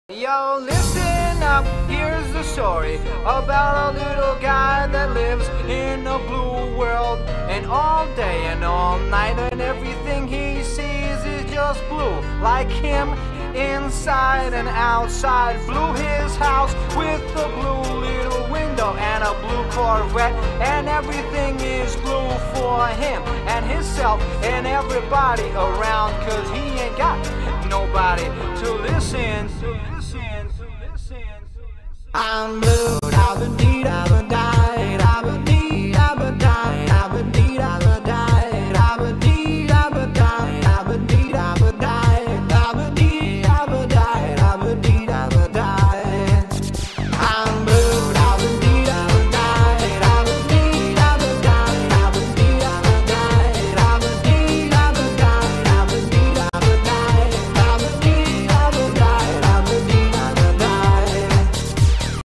Yo, listen up, here's the story about a little guy that lives in a blue world. And all day and all night and everything he sees is just blue. Like him, inside and outside. Blue his house with a blue little window and a blue Corvette. And everything is blue for him and himself and everybody around. Cause he ain't got nobody to listen. I'm blue, I've been deed, I've been died, I've been